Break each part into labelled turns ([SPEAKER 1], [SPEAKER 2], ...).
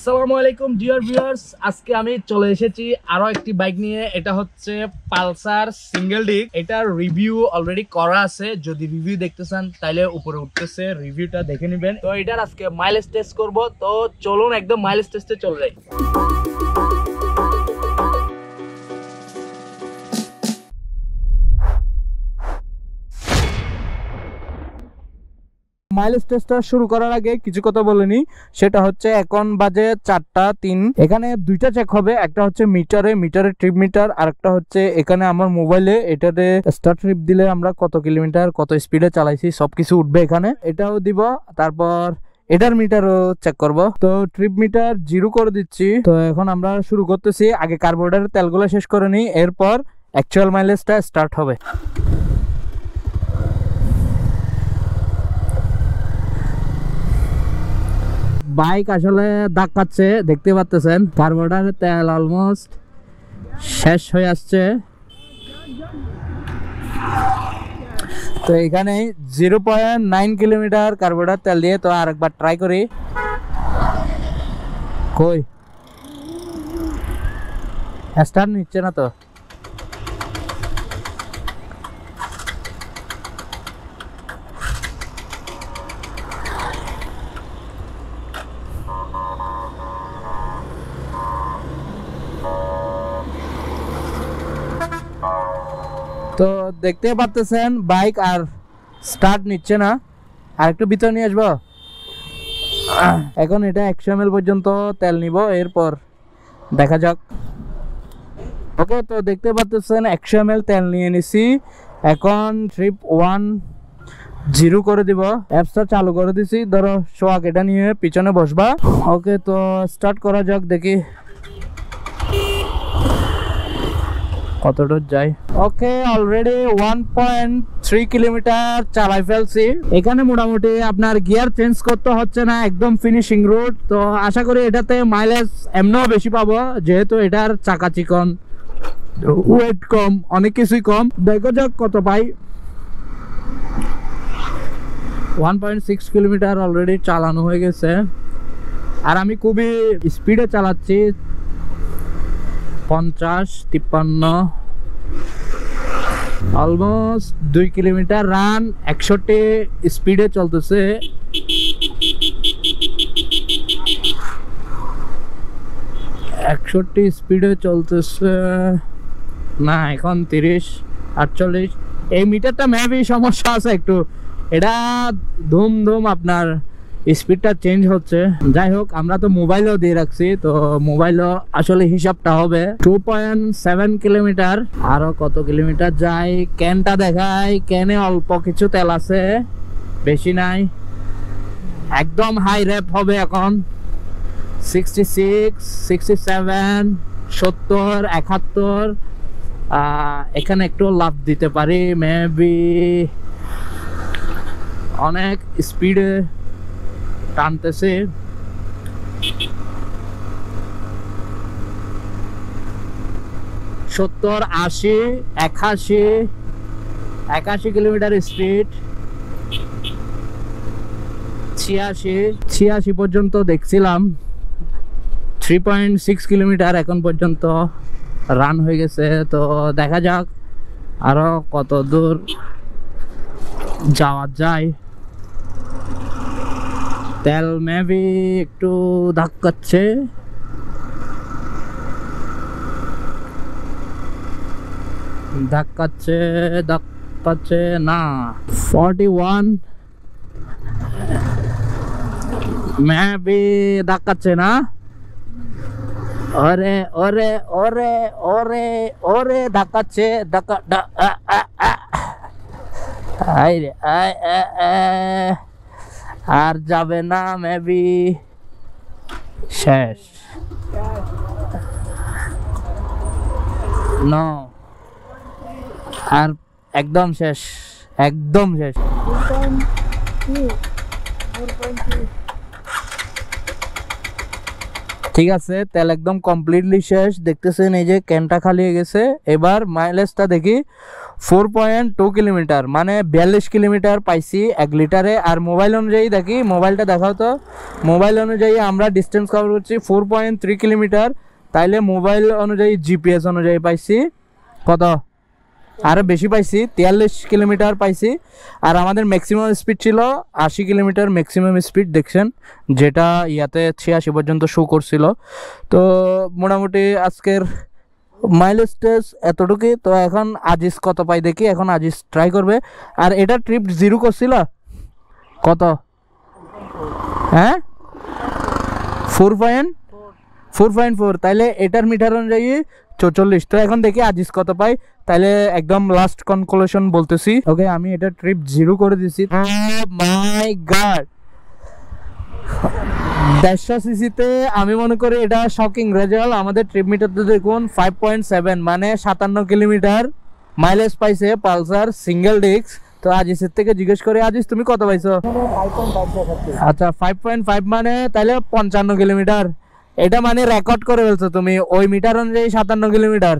[SPEAKER 1] আসসালামু আলাইকুম dear viewers, আজকে আমি চলে এসেছি আরো একটি বাইক নিয়ে। এটা হচ্ছে পালসার সিঙ্গেল ডিক। এটার রিভিউ অলরেডি করা আছে, যদি রিভিউ দেখতে চান তাহলে উপরে উঠতেছে, রিভিউটা দেখে নেবেন। তো এটার আজকে মাইলেজ টেস্ট করব, তো চলুন একদম মাইলেজ টেস্টে চলে যাই। মাইলেজ টেস্টটা শুরু করার আগে কিছু কথা বলে নি। সেটা হচ্ছে এখন বাজে 4:03। এখানে দুইটা চেক হবে, একটা হচ্ছে মিটারে ট্রিপ মিটার, আর একটা হচ্ছে এখানে আমার মোবাইলে এটাতে স্টার্ট ট্রিপ দিলে আমরা কত কিলোমিটার কত স্পিডে চালাইছি সবকিছু উঠবে এখানে, এটাও দিব। তারপর এটার মিটারও চেক করব। তো ট্রিপ মিটার 0 করে দিচ্ছি। তো এখন আমরা শুরু করতেছি। আগে কার্বোরেটরের তেলগুলো শেষ করে নিই, এরপর অ্যাকচুয়াল মাইলেজটা স্টার্ট হবে। বাইক আসলে ধাক্কাচ্ছে, দেখতে পাচ্ছেন কার্বোরেটরের তেল অলমোস্ট শেষ হয়ে আসছে। তো এখানে 0.9 কিলোমিটার কার্বোরেটর তেল দিয়ে, তো আরেকবার ট্রাই করি। কই স্টার্ট নিচ্ছে না তো। তো দেখতে পাচ্ছেন বাইক আর স্টার্ট নিচ্ছে না। আর একটু ভিতরে নিয়ে আসবো। এখন এটা 100 ml পর্যন্ত তেল নিব, এরপর দেখা যাক। ওকে, তো দেখতে পাচ্ছেন 100 ml তেল নিয়ে নিছি। এখন ট্রিপ 1 0 করে দিব। অ্যাপসটা চালু করে দিছি। ধরো সোয়াক এটা নিয়ে পিছনে বসবা। ওকে, তো স্টার্ট করা যাক, দেখি কতটা যায়। ওকে, অলরেডি 1.3 কিলোমিটার চালাই ফেলছি। এখানে মোটামুটি আপনার গিয়ার চেঞ্জ করতে হচ্ছে না, একদম ফিনিশিং রোড। তো আশা করি এটাতে মাইলেজ এমনিও বেশি পাবো, যেহেতু এটার চাকা চিকন, ওয়েট কম, অনেক কিছুই কম। দেখো যাক কত পাই। 1.6 কিলোমিটার অলরেডি চালানো হয়ে গেছে, আর আমি খুবই স্পিডে চালাচ্ছি। 50, 53, অলমোস্ট 2 কিলোমিটার রান। 61 স্পিডে চলতেছে। স্পিডে চলতেছে না, এখন 30, 48। এই মিটারটা মেবি সমস্যা আছে একটু, এটা ধুম ধুম আপনার স্পিডটা চেঞ্জ হচ্ছে। যাই হোক, আমরা তো মোবাইলও দিয়ে রাখছি, তো মোবাইলও আসলে হিসাবটা হবে। 2.7 কিলোমিটার। আরো কত কিলোমিটার যায় ক্যানটা দেখায়। ক্যানে অল্প কিছু তেল আছে, বেশি নাই। একদম হাই র্যাপ হবে এখন। 66, 67, 70, 71। এখানে একটু লাভ দিতে পারি মেবি। অনেক স্পিডে টানতেছে। 70, 80, 81 কিলোমিটার স্পিড। 86 পর্যন্ত দেখছিলাম। 3.6 কিলোমিটার এখন পর্যন্ত রান হয়ে গেছে। তো দেখা যাক আরো কত দূর যাওয়া যায়। তেল মেবি একটু ধাক্কাচ্ছে। না। 41 মেবি ধাক্কাচ্ছে না। ওরে ওরে ওরে ওরে ওরে ধাক্কাচ্ছে। আর যাবে না মেবি, শেষ। নো, আর একদম শেষ, একদম শেষ। ঠিক আছে, তেল একদম কমপ্লিটলি শেষ, দেখতেছেন এই যে ক্যানটা খালি হয়ে গেছে। এবার মাইলেজটা দেখি 4.2 কিলোমিটার, মানে 42 কিলোমিটার পাইছি 1 লিটারে। আর মোবাইল অনুযায়ী দেখি, মোবাইলটা দেখাও তো। মোবাইল অনুযায়ী আমরা ডিস্টেন্স কভার করছি 4.3 কিলোমিটার, তাইলে মোবাইল অনুযায়ী জিপিএস অনুযায়ী পাইছি কত, আরও বেশি পাইছি, 43 কিলোমিটার পাইছি। আর আমাদের ম্যাক্সিমাম স্পিড ছিল 80 কিলোমিটার ম্যাক্সিমাম স্পিড, দেখছেন, যেটা ইয়াতে 86 পর্যন্ত শো করছিল। তো মোটামুটি আজকের মাইলেজ টেস্ট এতটুকুই। তো এখন আজিজ কত পাই দেখি, এখন আজিজ ট্রাই করবে। আর এটা ট্রিপ 0 করছিল কত, হ্যাঁ 4.4, তাইলে এটার মিটার অনুযায়ী 44। তো এখন দেখি আজিজ কত পাই, তাইলে একদম লাস্ট কনক্লুশন বলতেছি। ওকে, আমি এটা ট্রিপ 0 করে দিছি। মাই গড, 150 সিসিতে আমি মনে করি এটা শকিং রেজাল্ট। আমাদের ট্রিপ মিটারতে দেখুন 5.7, মানে 57 কিলোমিটার মাইলেজ পাইছে পালসার সিঙ্গেল ডিস্ক। তো আজিজের থেকে জিজ্ঞেস করে, আজিজ তুমি কত পাইছো? আচ্ছা 5.5, মানে তাইলে 55 কিলোমিটার। এটা মানে রেকর্ড করে ফেলছো তুমি, ওই মিটার অনুযায়ী 57 কিলোমিটার।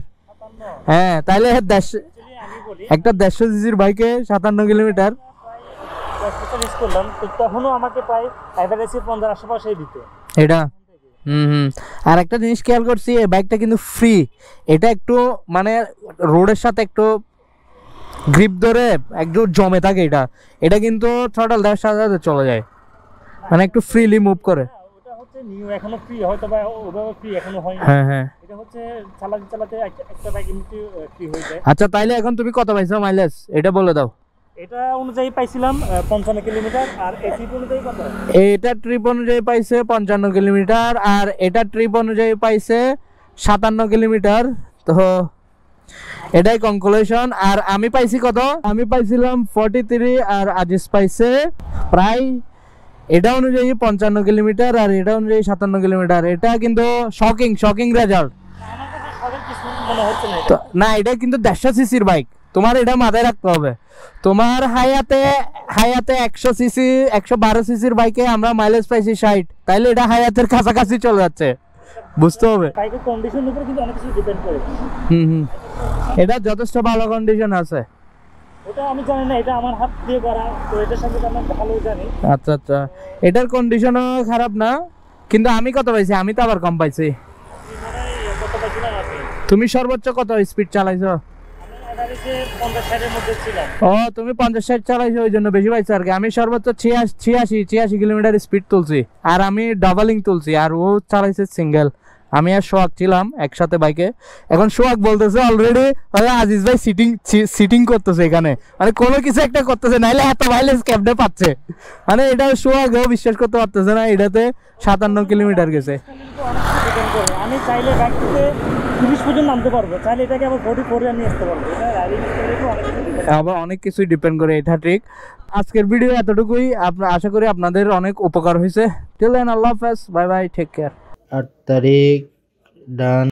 [SPEAKER 1] হ্যাঁ, তাইলে একটা 150 সিসির বাইকে 57 কিলোমিটার।
[SPEAKER 2] তখনও আমাকে প্রায় এভারেজে 50 আশেপাশেই দিত
[SPEAKER 1] এটা। আর একটা জিনিস খেয়াল করছি, এই বাইকটা কিন্তু ফ্রি। এটা একটু মানে রোডের সাথে একটু গ্রিপ ধরে একটু জমে থাকে। এটা কিন্তু থ্রটল দেওয়ার সাথে সাথে চলে যায়, মানে একটু ফ্রিলি মুভ করে।
[SPEAKER 2] ওটা হচ্ছে নিউ, এখনো ফ্রি হয়তো বা ওভাবে ফ্রি এখনো হয়নি।
[SPEAKER 1] হ্যাঁ হ্যাঁ,
[SPEAKER 2] এটা হচ্ছে চালাতে চালাতে একটা বাইক এমনিতে ফ্রি হয়ে যায়।
[SPEAKER 1] আচ্ছা, তাইলে এখন তুমি কত পাইছো মাইলেজ, এটা বলে দাও।
[SPEAKER 2] এটা অনুযায়ী পাইছিলাম 55 কিলোমিটার, আর এই ট্রিপ অনুযায়ী কত?
[SPEAKER 1] এটা ট্রিপ অনুযায়ী পাইছে 55 কিলোমিটার, আর এটা ট্রিপ অনুযায়ী পাইছে 57 কিলোমিটার। তো এটাই কনক্লুশন। আর আমি পাইছি কত, আমি পাইছিলাম 43, আর আজিজ পাইছে প্রায় এটা অনুযায়ী 55 কিলোমিটার, আর এটা অনুযায়ী 57 কিলোমিটার। এটা কিন্তু শকিং রেজাল্ট। না, এটা কিন্তু 150 সিসির বাইক, তোমার এটা মাথায় রাখতে হবে। তোমার হায়াতে 100 সিসি 112 সিসির বাইকে আমরা মাইলেজ পাইছি 60, তাইলে এটা হায়াতের কাছাকাছি চলে যাচ্ছে, বুঝতে হবে।
[SPEAKER 2] বাইকের কন্ডিশনের উপর কিন্তু অনেক কিছু ডিপেন্ড করে।
[SPEAKER 1] এটা যথেষ্ট ভালো কন্ডিশন আছে।
[SPEAKER 2] ওটা আমি জানি না, এটা আমার হাত দিয়ে করা, তো এটার সাথে আমি ভালো জানি।
[SPEAKER 1] আচ্ছা আচ্ছা, এটার কন্ডিশনও খারাপ না, কিন্তু আমি কত পাইছি, আমি তো আবার কম পাইছি। তুমি সর্বোচ্চ কত স্পিড চালাইছো? ও, তুমি 50-60 চালাইছো, ওই জন্য বেশি পাইছো আর কি। আমি সর্বোচ্চ 86 কিলোমিটার স্পিড তুলছি, আর আমি ডাবলিং তুলছি, আর ও চালাইছে সিঙ্গেল। আমি আর সোহাগ ছিলাম একসাথে বাইকে। এখন সোহাগ বলতেছে অলরেডি আজিজ ভাই সিটিং করতেছে এখানে, মানে কোনো কিছু একটা করতেছে, নাইলে এত মাইলেজ ক্যাবডে পাচ্ছে। মানে এটা সোহাগও বিশ্বাস করতে পারতেছে না, এটাতে 57 কিলোমিটার গেছে।
[SPEAKER 2] আমি চাইলে বাইক থেকে 30 পর্যন্ত নামতে পারবো, চাইলে এটাকে আবার 44 নিয়ে আসতে পারবো। এটা রাইডিং স্টাইলের
[SPEAKER 1] আবার অনেক কিছুই ডিপেন্ড করে, এটা ঠিক। আজকের ভিডিও এতটুকুই, আশা করি আপনাদের অনেক উপকার হয়েছে। টিল দেন, আল্লাহ হাফেজ, বাই বাই, টেক কেয়ার। 8 তারিখ ডান।